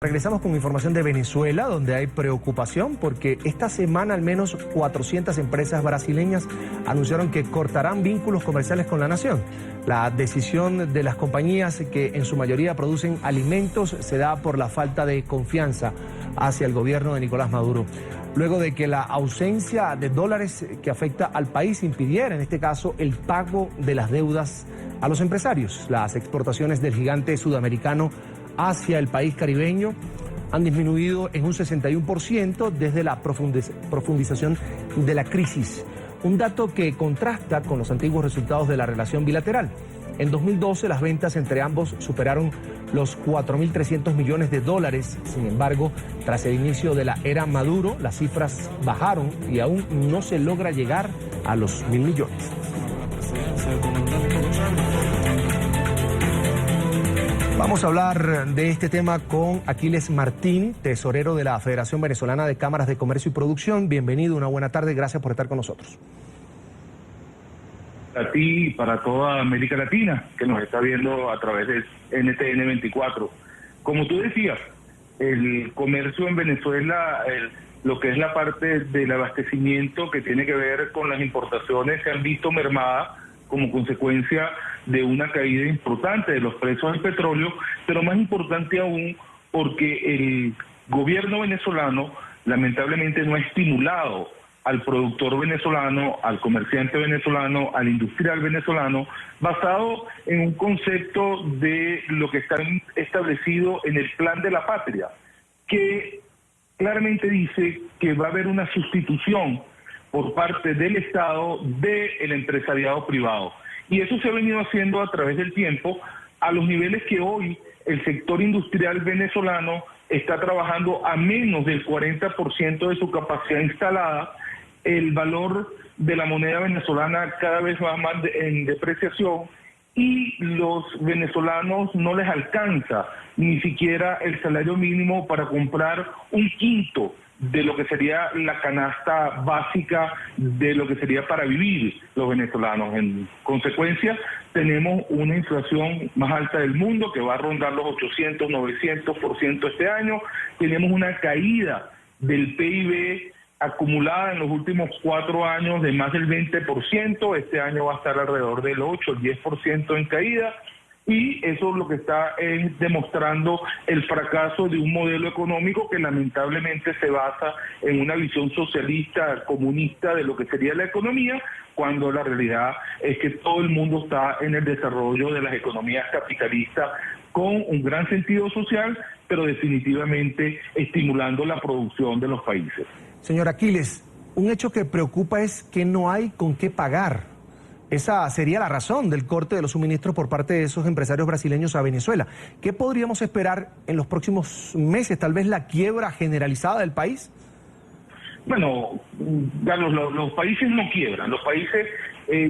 Regresamos con información de Venezuela, donde hay preocupación porque esta semana al menos 400 empresas brasileñas anunciaron que cortarán vínculos comerciales con la nación. La decisión de las compañías, que en su mayoría producen alimentos, se da por la falta de confianza hacia el gobierno de Nicolás Maduro, luego de que la ausencia de dólares que afecta al país impidiera, en este caso, el pago de las deudas a los empresarios. Las exportaciones del gigante sudamericano hacia el país caribeño han disminuido en un 61% desde la profundización de la crisis, un dato que contrasta con los antiguos resultados de la relación bilateral. En 2012 las ventas entre ambos superaron los 4.300 millones de dólares. Sin embargo, tras el inicio de la era Maduro, las cifras bajaron y aún no se logra llegar a los 1.000 millones. Vamos a hablar de este tema con Aquiles Martín, tesorero de la Federación Venezolana de Cámaras de Comercio y Producción. Bienvenido, una buena tarde, gracias por estar con nosotros. A ti y para toda América Latina, que nos está viendo a través de NTN 24. Como tú decías, el comercio en Venezuela, lo que es la parte del abastecimiento que tiene que ver con las importaciones, se han visto mermadas como consecuencia de una caída importante de los precios del petróleo, pero más importante aún porque el gobierno venezolano lamentablemente no ha estimulado al productor venezolano, al comerciante venezolano, al industrial venezolano, basado en un concepto de lo que está establecido en el Plan de la Patria, que claramente dice que va a haber una sustitución por parte del Estado del empresariado privado. Y eso se ha venido haciendo a través del tiempo, a los niveles que hoy el sector industrial venezolano está trabajando a menos del 40% de su capacidad instalada. El valor de la moneda venezolana cada vez va más en depreciación y los venezolanos no les alcanza ni siquiera el salario mínimo para comprar un quinto de lo que sería la canasta básica de lo que sería para vivir los venezolanos. En consecuencia, tenemos una inflación más alta del mundo que va a rondar los 800, 900% este año. Tenemos una caída del PIB acumulada en los últimos 4 años de más del 20%. Este año va a estar alrededor del 8, el 10% en caída. Y eso lo que está es demostrando el fracaso de un modelo económico que lamentablemente se basa en una visión socialista, comunista de lo que sería la economía, cuando la realidad es que todo el mundo está en el desarrollo de las economías capitalistas con un gran sentido social, pero definitivamente estimulando la producción de los países. Señor Aquiles, un hecho que preocupa es que no hay con qué pagar. Esa sería la razón del corte de los suministros por parte de esos empresarios brasileños a Venezuela. ¿Qué podríamos esperar en los próximos meses? ¿Tal vez la quiebra generalizada del país? Bueno, Carlos, los países no quiebran, los países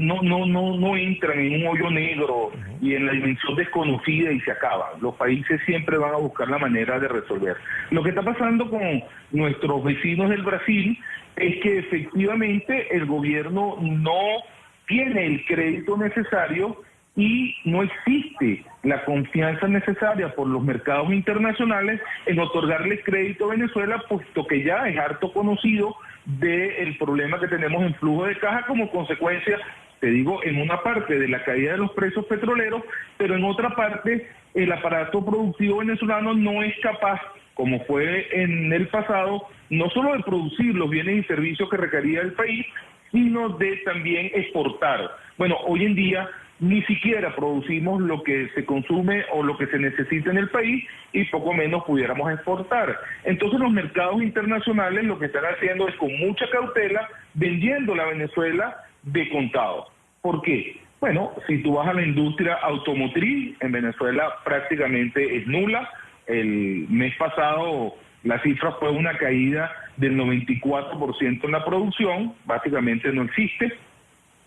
no entran en un hoyo negro y en la dimensión desconocida y se acaban. Los países siempre van a buscar la manera de resolver. Lo que está pasando con nuestros vecinos del Brasil es que efectivamente el gobierno no tiene el crédito necesario y no existe la confianza necesaria por los mercados internacionales en otorgarle crédito a Venezuela, puesto que ya es harto conocido del problema que tenemos en flujo de caja como consecuencia, te digo, en una parte de la caída de los precios petroleros, pero en otra parte el aparato productivo venezolano no es capaz, como fue en el pasado, no solo de producir los bienes y servicios que requería el país, sino de también exportar. Bueno, hoy en día ni siquiera producimos lo que se consume o lo que se necesita en el país y poco menos pudiéramos exportar. Entonces los mercados internacionales lo que están haciendo es con mucha cautela vendiendo la Venezuela de contado. ¿Por qué? Bueno, si tú vas a la industria automotriz, en Venezuela prácticamente es nula. El mes pasado la cifra fue una caída del 94% en la producción, básicamente no existe.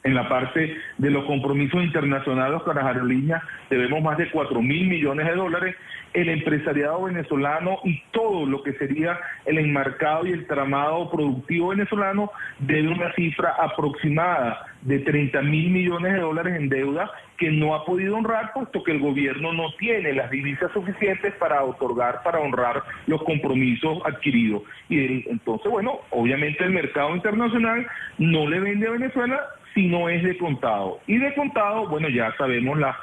En la parte de los compromisos internacionales con las aerolíneas debemos más de 4.000 millones de dólares el empresariado venezolano y todo lo que sería el enmarcado y el tramado productivo venezolano debe una cifra aproximada de 30.000 millones de dólares en deuda que no ha podido honrar, puesto que el gobierno no tiene las divisas suficientes para honrar los compromisos adquiridos. Y entonces, bueno, obviamente el mercado internacional no le vende a Venezuela si no es de contado. Y de contado, bueno, ya sabemos la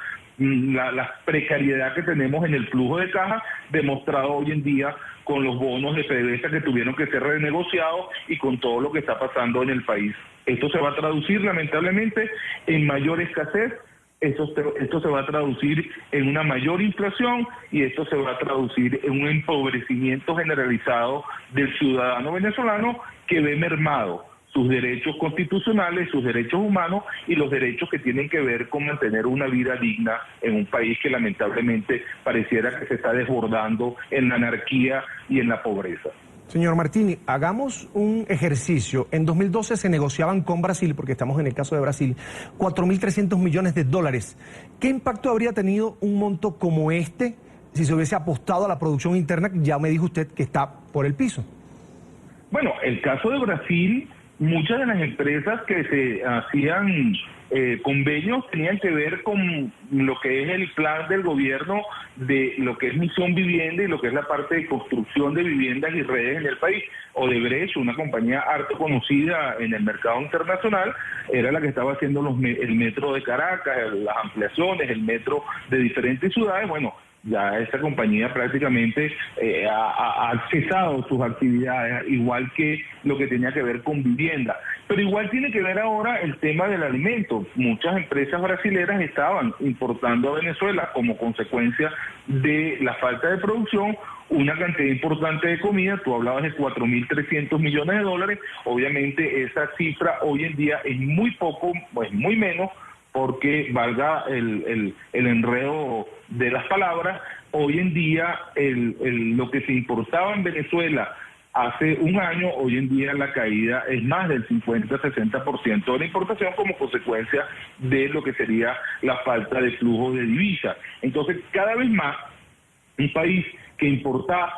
precariedad que tenemos en el flujo de caja, demostrado hoy en día con los bonos de PDVSA que tuvieron que ser renegociados y con todo lo que está pasando en el país. Esto se va a traducir lamentablemente en mayor escasez, esto se va a traducir en una mayor inflación y esto se va a traducir en un empobrecimiento generalizado del ciudadano venezolano que ve mermado sus derechos constitucionales, sus derechos humanos y los derechos que tienen que ver con mantener una vida digna en un país que lamentablemente pareciera que se está desbordando en la anarquía y en la pobreza. Señor Martini, hagamos un ejercicio. En 2012 se negociaban con Brasil, porque estamos en el caso de Brasil, 4.300 millones de dólares. ¿Qué impacto habría tenido un monto como este si se hubiese apostado a la producción interna? Ya me dijo usted que está por el piso. Bueno, el caso de Brasil, muchas de las empresas que se hacían convenios tenían que ver con lo que es el plan del gobierno de lo que es Misión Vivienda y lo que es la parte de construcción de viviendas y redes en el país. Odebrecht, una compañía harto conocida en el mercado internacional, era la que estaba haciendo el metro de Caracas, las ampliaciones, el metro de diferentes ciudades. Bueno, ya esta compañía prácticamente ha cesado sus actividades, igual que lo que tenía que ver con vivienda. Pero igual tiene que ver ahora el tema del alimento. Muchas empresas brasileras estaban importando a Venezuela como consecuencia de la falta de producción una cantidad importante de comida. Tú hablabas de 4.300 millones de dólares. Obviamente esa cifra hoy en día es muy poco, pues muy menos, porque valga el enredo de las palabras, hoy en día lo que se importaba en Venezuela hace un año, hoy en día la caída es más del 50-60% de la importación como consecuencia de lo que sería la falta de flujo de divisas. Entonces, cada vez más, un país que importa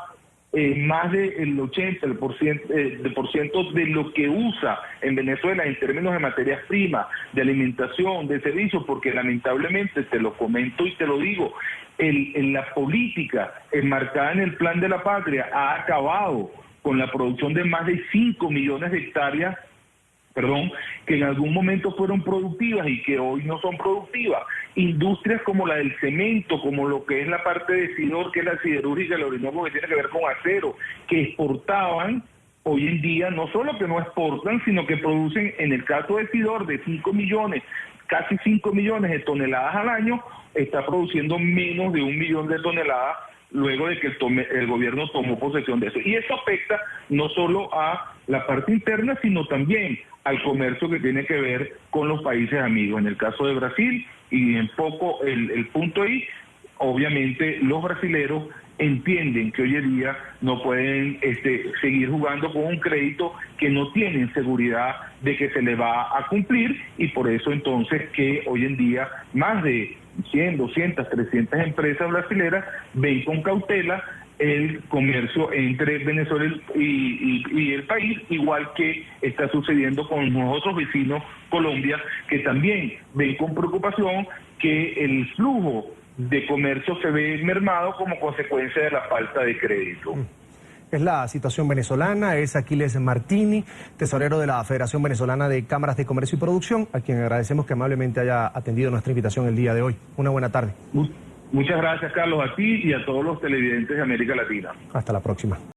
más del 80% de lo que usa en Venezuela en términos de materias primas, de alimentación, de servicios, porque lamentablemente, te lo comento y te lo digo, la política enmarcada en el Plan de la Patria ha acabado con la producción de más de 5 millones de hectáreas, que en algún momento fueron productivas y que hoy no son productivas. Industrias como la del cemento, como lo que es la parte de Sidor, que es la siderúrgica, el Orinoco, que tiene que ver con acero, que exportaban, hoy en día no solo que no exportan, sino que producen, en el caso de Sidor, de 5 millones, casi 5 millones de toneladas al año, está produciendo menos de 1 millón de toneladas luego de que el gobierno tomó posesión de eso. Y eso afecta no solo a la parte interna, sino también al comercio que tiene que ver con los países amigos. En el caso de Brasil, y en poco el punto ahí, obviamente los brasileros entienden que hoy en día no pueden seguir jugando con un crédito que no tienen seguridad de que se le va a cumplir, y por eso entonces que hoy en día más de 100, 200, 300 empresas brasileras ven con cautela el comercio entre Venezuela y el país, igual que está sucediendo con nuestros vecinos Colombia, que también ven con preocupación que el flujo de comercio se ve mermado como consecuencia de la falta de crédito. Es la situación venezolana, es Aquiles Martini, tesorero de la Federación Venezolana de Cámaras de Comercio y Producción, a quien agradecemos que amablemente haya atendido nuestra invitación el día de hoy. Una buena tarde. Muchas gracias, Carlos, a ti y a todos los televidentes de América Latina. Hasta la próxima.